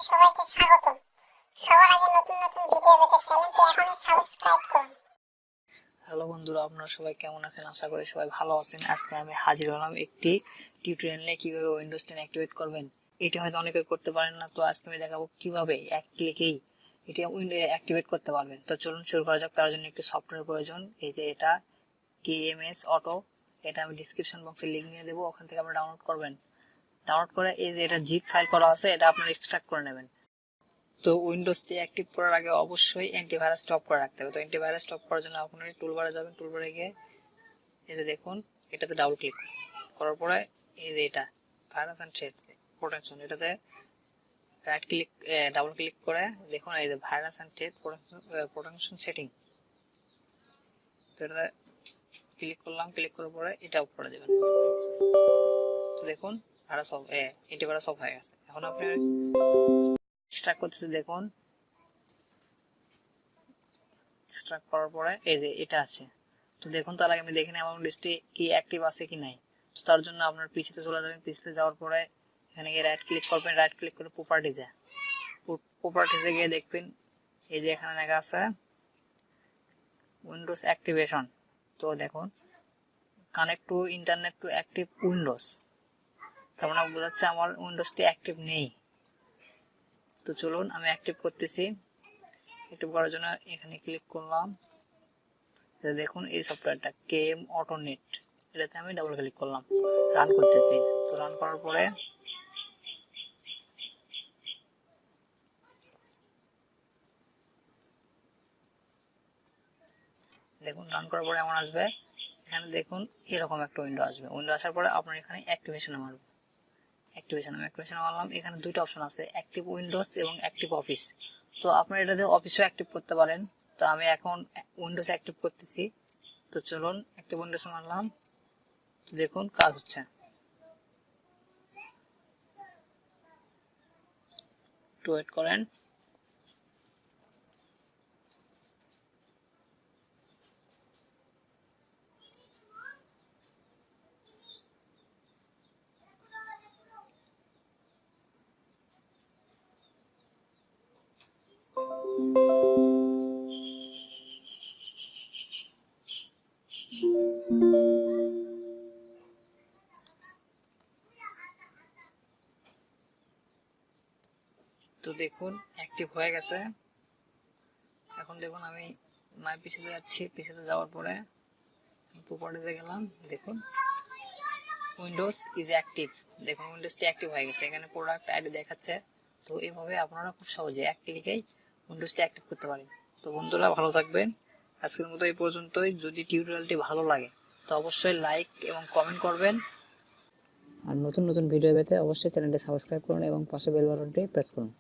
সবাইকে স্বাগতম। সবার আগে নতুন নতুন ভিডিও পেতে চ্যানেলটি এখনই সাবস্ক্রাইব করুন। হ্যালো বন্ধুরা, আপনারা সবাই কেমন আছেন? আশা করি সবাই ভালো আছেন। আজকে আমি হাজির হলাম একটি টিউটোরিয়াল নিয়ে কিভাবে উইন্ডোজ 10 অ্যাক্টিভেট করবেন। এটি হয়তো অনেকে করতে পারেন না, তো আজকে আমি দেখাবো কিভাবে এক ক্লিকেই এটি উইন্ডোজ অ্যাক্টিভেট করতে পারবেন। তো চলুন শুরু করা যাক। তার জন্য একটি সফটওয়্যার প্রয়োজন। এই যে এটা KMS অটো, এটা আমি ডিসক্রিপশন বক্সে লিংক দিয়ে দেবো, ওখান থেকে আপনি ডাউনলোড করবেন। ডাউনলোড করে এই যে এটা জিপ ফাইল করা আছে, এটা আপনারা এক্সট্রাক্ট করে নেবেন। তো উইন্ডোজটি অ্যাক্টিভ করার আগে অবশ্যই অ্যান্টিভাইরাস স্টপ করে রাখতে হবে। তো অ্যান্টিভাইরাস স্টপ করার জন্য আপনারা টুলবারে যাবেন, টুলবারে গিয়ে এই যে দেখুন এটাতে ডাবল ক্লিক করার পরে এই যে এটা ভাইরাস এন্ড থ্রেটস প্রোটেকশন, এটাতে রাইট ক্লিক ডাবল ক্লিক করে দেখুন এই যে virus and threat protection setting, তো এটাতে ক্লিক করলাম। ক্লিক করার পরে এটা অফ করে দেবেন। তো দেখুন ভাইরাস অফ, অ্যান্টিভাইরাস অফ হয়ে গেছে। এখন আপনি এক্সট্রাক্ট করতেছে, দেখুন এক্সট্রাক্ট করার পরে এই যে এটা আছে। তো দেখুন তার আগে আমি দেখে নিই আমার উইন্ডোজটি কি অ্যাক্টিভ আছে কি নাই। তো তার জন্য আপনার পিসিতে চলে যাবেন। পিসিতে যাওয়ার পরে এখানে গিয়ে রাইট ক্লিক করবেন, রাইট ক্লিক করে প্রপার্টিজে গিয়ে দেখবেন এই যে এখানে লেখা আছে উইন্ডোজ অ্যাক্টিভেশন। তো দেখুন connect to internet to active Windows, তার মানে বোঝাচ্ছে আমার উইন্ডোজটি অ্যাক্টিভ নেই। তো চলুন আমি অ্যাক্টিভ করতেছি। অ্যাক্টিভ করার জন্য এখানে ক্লিক করলাম। দেখুন এই সফটওয়্যারটা কেএম অটোনেট, এটাতে আমি ডাবল ক্লিক করলাম, রান করতেছি। তো রান করার পরে দেখুন রান করার পরে এমন আসবে, এখানে দেখুন এরকম একটা উইন্ডো আসবে। উইন্ডো আসার পরে আপনার এখানে অ্যাক্টিভেশনে মারবেন। অ্যাক্টিভেশনে মারলাম। এখানে দুইটা অপশন আছে, অ্যাক্টিভ উইন্ডোজ এবং অ্যাক্টিভ অফিস। তো আপনারা এটাতে অফিসও অ্যাক্টিভ করতে পারেন। তো আমি এখন উইন্ডোজ অ্যাক্টিভ করতেছি। তো চলুন অ্যাক্টিভ উইন্ডোজ মারলাম। তো দেখুন কাজ হচ্ছে। একটু ওয়েট করেন। তো দেখুন অ্যাক্টিভ হয়ে গেছে। এখন দেখুন আমি মাই পিসিতে যাচ্ছি। পিসিতে যাওয়ার পরে প্রপার্টিতে গেলাম। দেখুন উইন্ডোজ ইজ অ্যাক্টিভ, দেখুন উইন্ডোজটি অ্যাক্টিভ হয়ে গেছে। এখানে প্রোডাক্ট আইডি দেখাচ্ছে। তো এইভাবে আপনারা খুব সহজে এক ক্লিকেই উইন্ডোজটি অ্যাক্টিভ করতে পারেন। তো বন্ধুরা ভালো থাকবেন। আজকের মতো এই পর্যন্তই। যদি টিউটোরিয়ালটি ভালো লাগে তো অবশ্যই লাইক এবং কমেন্ট করবেন। আর নতুন নতুন ভিডিও পেতে অবশ্যই চ্যানেলটি সাবস্ক্রাইব করুন এবং পাশে বেল বাটনটি প্রেস করুন।